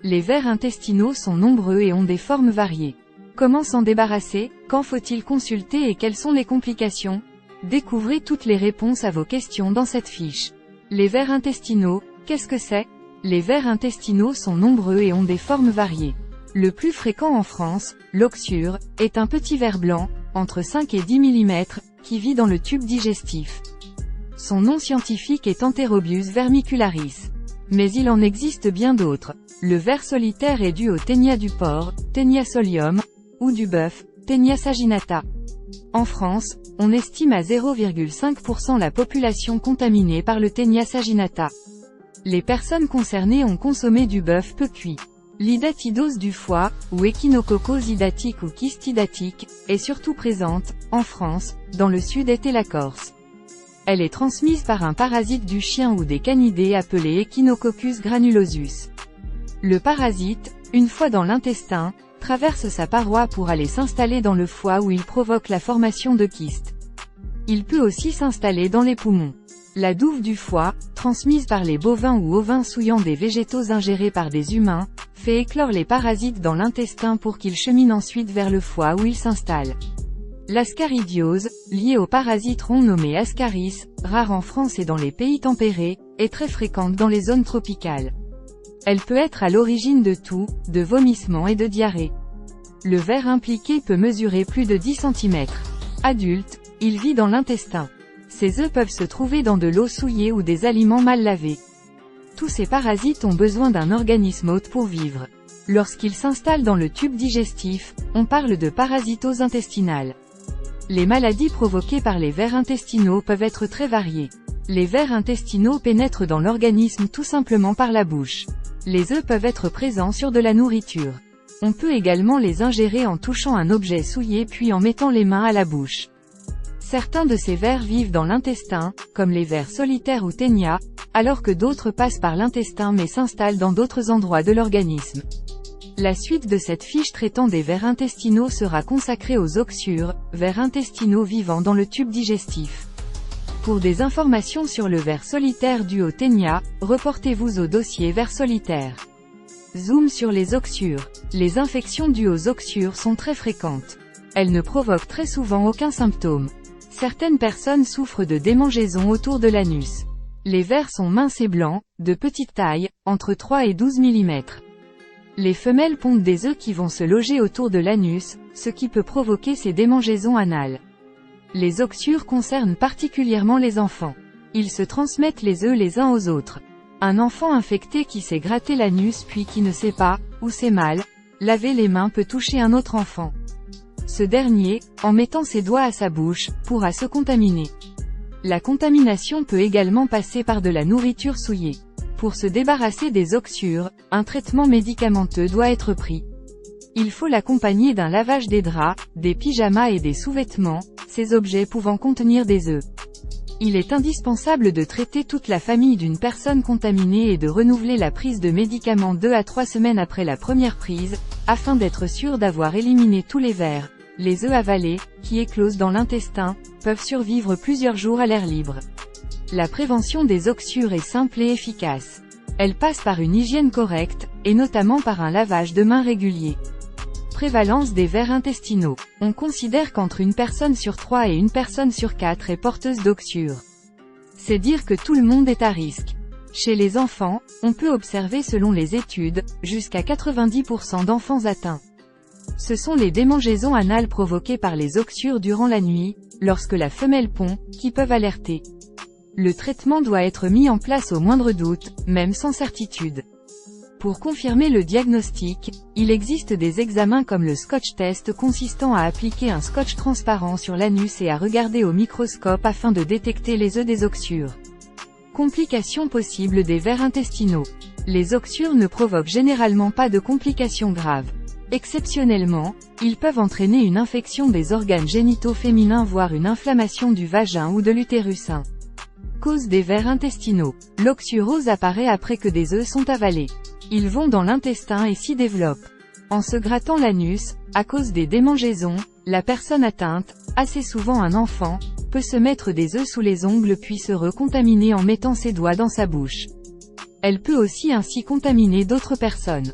Les vers intestinaux sont nombreux et ont des formes variées. Comment s'en débarrasser? Quand faut-il consulter et quelles sont les complications? Découvrez toutes les réponses à vos questions dans cette fiche. Les vers intestinaux, qu'est-ce que c'est? Les vers intestinaux sont nombreux et ont des formes variées. Le plus fréquent en France, l'oxyure, est un petit ver blanc, entre 5 et 10 mm, qui vit dans le tube digestif. Son nom scientifique est Enterobius vermicularis. Mais il en existe bien d'autres. Le ver solitaire est dû au ténia du porc, Ténia solium, ou du bœuf, Ténia saginata. En France, on estime à 0,5% la population contaminée par le Ténia saginata. Les personnes concernées ont consommé du bœuf peu cuit. L'idatidose du foie, ou échinococcose idatique ou kyste idatique, est surtout présente, en France, dans le sud-est et la Corse. Elle est transmise par un parasite du chien ou des canidés appelé Echinococcus granulosus. Le parasite, une fois dans l'intestin, traverse sa paroi pour aller s'installer dans le foie où il provoque la formation de kystes. Il peut aussi s'installer dans les poumons. La douve du foie, transmise par les bovins ou ovins souillant des végétaux ingérés par des humains, fait éclore les parasites dans l'intestin pour qu'ils cheminent ensuite vers le foie où ils s'installent. L'ascaridiose, liée au parasite rond nommé Ascaris, rare en France et dans les pays tempérés, est très fréquente dans les zones tropicales. Elle peut être à l'origine de toux, de vomissements et de diarrhée. Le ver impliqué peut mesurer plus de 10 cm. Adulte, il vit dans l'intestin. Ses œufs peuvent se trouver dans de l'eau souillée ou des aliments mal lavés. Tous ces parasites ont besoin d'un organisme hôte pour vivre. Lorsqu'ils s'installent dans le tube digestif, on parle de parasitose intestinale. Les maladies provoquées par les vers intestinaux peuvent être très variées. Les vers intestinaux pénètrent dans l'organisme tout simplement par la bouche. Les œufs peuvent être présents sur de la nourriture. On peut également les ingérer en touchant un objet souillé puis en mettant les mains à la bouche. Certains de ces vers vivent dans l'intestin, comme les vers solitaires ou ténia, alors que d'autres passent par l'intestin mais s'installent dans d'autres endroits de l'organisme. La suite de cette fiche traitant des vers intestinaux sera consacrée aux oxyures, vers intestinaux vivant dans le tube digestif. Pour des informations sur le ver solitaire dû au ténia, reportez-vous au dossier vers solitaire. Zoom sur les oxyures. Les infections dues aux oxyures sont très fréquentes. Elles ne provoquent très souvent aucun symptôme. Certaines personnes souffrent de démangeaisons autour de l'anus. Les vers sont minces et blancs, de petite taille, entre 3 et 12 mm. Les femelles pondent des œufs qui vont se loger autour de l'anus, ce qui peut provoquer ces démangeaisons anales. Les oxyures concernent particulièrement les enfants. Ils se transmettent les œufs les uns aux autres. Un enfant infecté qui s'est gratté l'anus puis qui ne sait pas, ou sait mal, laver les mains peut toucher un autre enfant. Ce dernier, en mettant ses doigts à sa bouche, pourra se contaminer. La contamination peut également passer par de la nourriture souillée. Pour se débarrasser des oxyures, un traitement médicamenteux doit être pris. Il faut l'accompagner d'un lavage des draps, des pyjamas et des sous-vêtements, ces objets pouvant contenir des œufs. Il est indispensable de traiter toute la famille d'une personne contaminée et de renouveler la prise de médicaments 2 à 3 semaines après la première prise, afin d'être sûr d'avoir éliminé tous les vers. Les œufs avalés, qui éclosent dans l'intestin, peuvent survivre plusieurs jours à l'air libre. La prévention des oxyures est simple et efficace. Elle passe par une hygiène correcte, et notamment par un lavage de mains régulier. Prévalence des vers intestinaux. On considère qu'entre une personne sur 3 et une personne sur 4 est porteuse d'oxyures. C'est dire que tout le monde est à risque. Chez les enfants, on peut observer selon les études, jusqu'à 90% d'enfants atteints. Ce sont les démangeaisons anales provoquées par les oxyures durant la nuit, lorsque la femelle pond, qui peuvent alerter. Le traitement doit être mis en place au moindre doute, même sans certitude. Pour confirmer le diagnostic, il existe des examens comme le Scotch test consistant à appliquer un scotch transparent sur l'anus et à regarder au microscope afin de détecter les œufs des oxyures. Complications possibles des vers intestinaux. Les oxyures ne provoquent généralement pas de complications graves. Exceptionnellement, ils peuvent entraîner une infection des organes génitaux féminins voire une inflammation du vagin ou de l'utérus. Cause des vers intestinaux. L'oxyrose apparaît après que des œufs sont avalés. Ils vont dans l'intestin et s'y développent. En se grattant l'anus, à cause des démangeaisons, la personne atteinte, assez souvent un enfant, peut se mettre des œufs sous les ongles puis se recontaminer en mettant ses doigts dans sa bouche. Elle peut aussi ainsi contaminer d'autres personnes.